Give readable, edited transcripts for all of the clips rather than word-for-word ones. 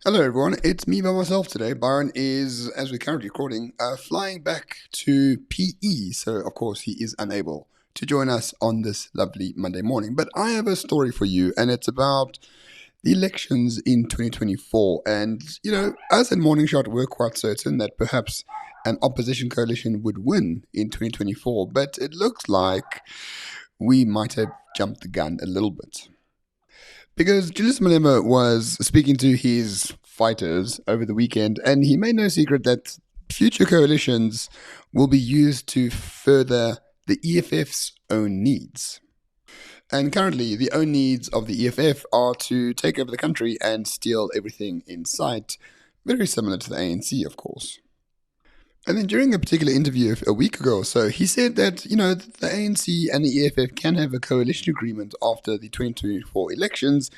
Hello everyone, it's me by myself today. Byron is, as we're currently recording, flying back to PE, so of course he is unable to join us on this lovely Monday morning. But I have a story for you, and it's about the elections in 2024. And, us at Morning Shot were quite certain that perhaps an opposition coalition would win in 2024, but it looks like we might have jumped the gun a little bit. Because Julius Malema was speaking to his fighters over the weekend, and he made no secret that future coalitions will be used to further the EFF's own needs. And currently, the own needs of the EFF are to take over the country and steal everything in sight, very similar to the ANC, of course. And then during a particular interview a week ago or so, he said that, the ANC and the EFF can have a coalition agreement after the 2024 elections,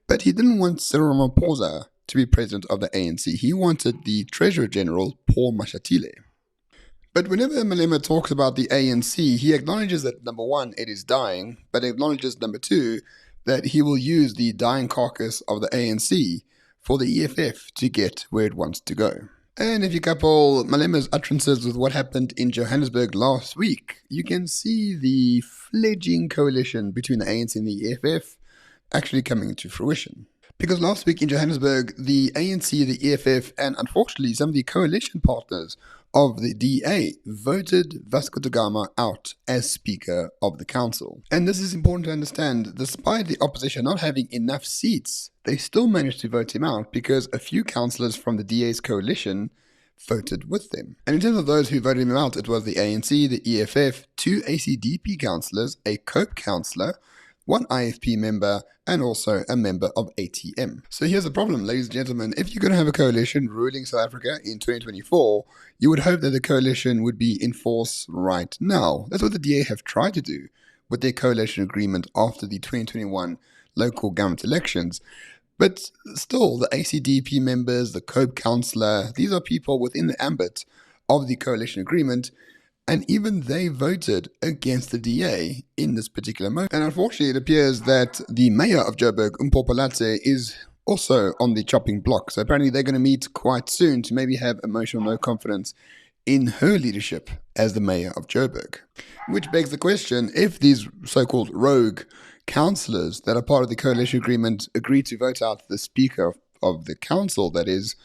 but he didn't want Cyril Ramaphosa to be president of the ANC. He wanted the Treasurer General, Paul Mashatile. But whenever Malema talks about the ANC, he acknowledges that, number one, it is dying, but acknowledges, number two, that he will use the dying carcass of the ANC for the EFF to get where it wants to go. And if you couple Malema's utterances with what happened in Johannesburg last week, you can see the fledgling coalition between the ANC and the EFF actually coming into fruition. Because last week in Johannesburg, the ANC, the EFF, and unfortunately some of the coalition partners of the DA voted Vasco da Gama out as Speaker of the Council. And this is important to understand. Despite the opposition not having enough seats, they still managed to vote him out because a few councillors from the DA's coalition voted with them. And in terms of those who voted him out, it was the ANC, the EFF, 2 ACDP councillors, a COPE councillor, 1 IFP member, and also a member of ATM. So here's the problem, ladies and gentlemen. If you're going to have a coalition ruling South Africa in 2024, you would hope that the coalition would be in force right now. That's what the DA have tried to do with their coalition agreement after the 2021 local government elections. But still, the ACDP members, the COPE councillor, these are people within the ambit of the coalition agreement, and even they voted against the DA in this particular moment. And unfortunately, it appears that the mayor of Joburg, Mpho Phalatse, is also on the chopping block. So apparently they're going to meet quite soon to maybe have emotional no confidence in her leadership as the mayor of Joburg. Which begs the question, if these so-called rogue councillors that are part of the coalition agreement agree to vote out the Speaker of the Council, that is,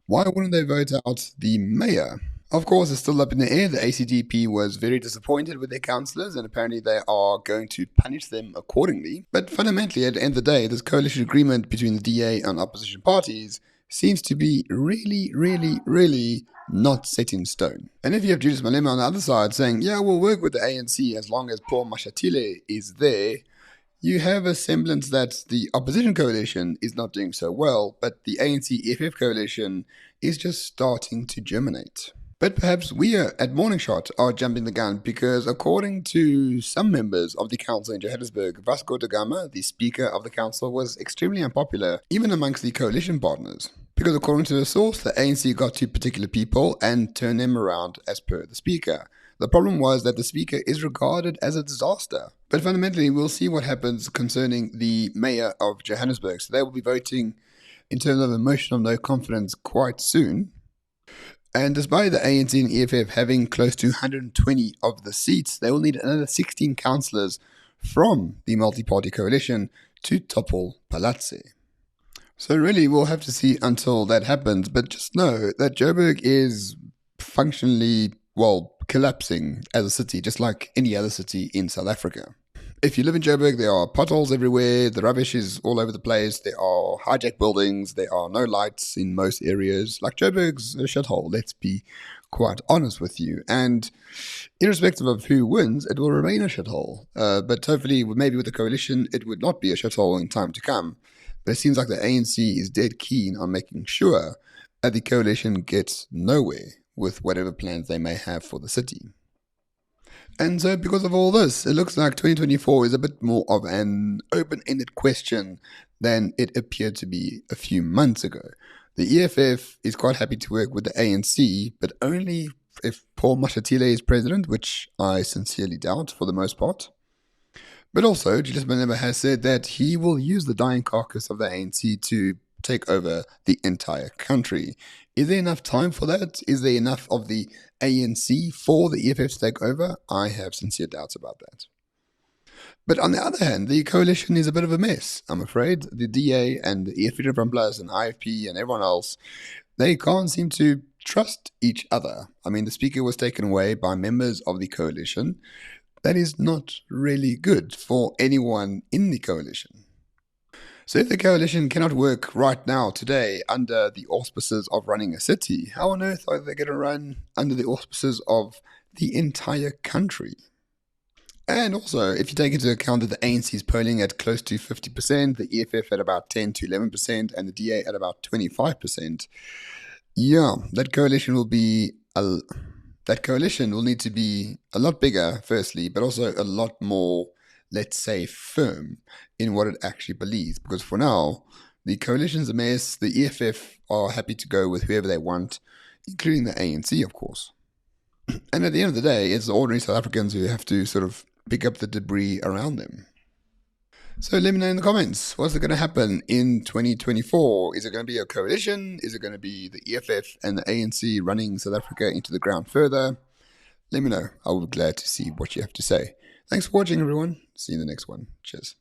why wouldn't they vote out the mayor? Of course, it's still up in the air. The ACDP was very disappointed with their councillors, and apparently they are going to punish them accordingly. But fundamentally, at the end of the day, this coalition agreement between the DA and opposition parties seems to be really not set in stone. And if you have Julius Malema on the other side saying, yeah, we'll work with the ANC as long as Paul Mashatile is there, you have a semblance that the opposition coalition is not doing so well, but the ANC-EFF coalition is just starting to germinate. But perhaps we at Morning Shot are jumping the gun because according to some members of the council in Johannesburg, Vasco da Gama, the Speaker of the Council, was extremely unpopular, even amongst the coalition partners. Because according to the source, the ANC got to particular people and turned them around as per the Speaker. The problem was that the Speaker is regarded as a disaster. But fundamentally, we'll see what happens concerning the mayor of Johannesburg. So they will be voting in terms of emotional no confidence quite soon. And despite the ANC and EFF having close to 120 of the seats, they will need another 16 councillors from the multi-party coalition to topple Phalatse. So really, we'll have to see until that happens. But just know that Joburg is functionally, collapsing as a city, just like any other city in South Africa. If you live in Joburg, there are potholes everywhere, the rubbish is all over the place, there are hijacked buildings, there are no lights in most areas. Like Joburg's a shithole, let's be quite honest with you. And irrespective of who wins, it will remain a shithole. But hopefully, maybe with the coalition, it would not be a shithole in time to come. But it seems like the ANC is dead keen on making sure that the coalition gets nowhere with whatever plans they may have for the city. And so because of all this, it looks like 2024 is a bit more of an open-ended question than it appeared to be a few months ago. The EFF is quite happy to work with the ANC, but only if Paul Mashatile is president, which I sincerely doubt for the most part. But also, Julius Malema has said that he will use the dying carcass of the ANC to take over the entire country. Is there enough time for that? Is there enough of the ANC for the EFF to take over? I have sincere doubts about that. But on the other hand, the coalition is a bit of a mess, I'm afraid. The DA and the EFF and IFP and everyone else, they can't seem to trust each other. I mean, the speaker was taken away by members of the coalition. That is not really good for anyone in the coalition. So if the coalition cannot work right now, today, under the auspices of running a city, how on earth are they going to run under the auspices of the entire country? And also, if you take into account that the ANC is polling at close to 50%, the EFF at about 10 to 11%, and the DA at about 25%, yeah, that coalition will need to be a lot bigger, firstly, but also a lot more, let's say, firm in what it actually believes. Because for now, the coalition's a mess. The EFF are happy to go with whoever they want, including the ANC, of course. And at the end of the day, it's the ordinary South Africans who have to sort of pick up the debris around them. So let me know in the comments, what's going to happen in 2024? Is it going to be a coalition? Is it going to be the EFF and the ANC running South Africa into the ground further? Let me know. I will be glad to see what you have to say. Thanks for watching, everyone. See you in the next one. Cheers.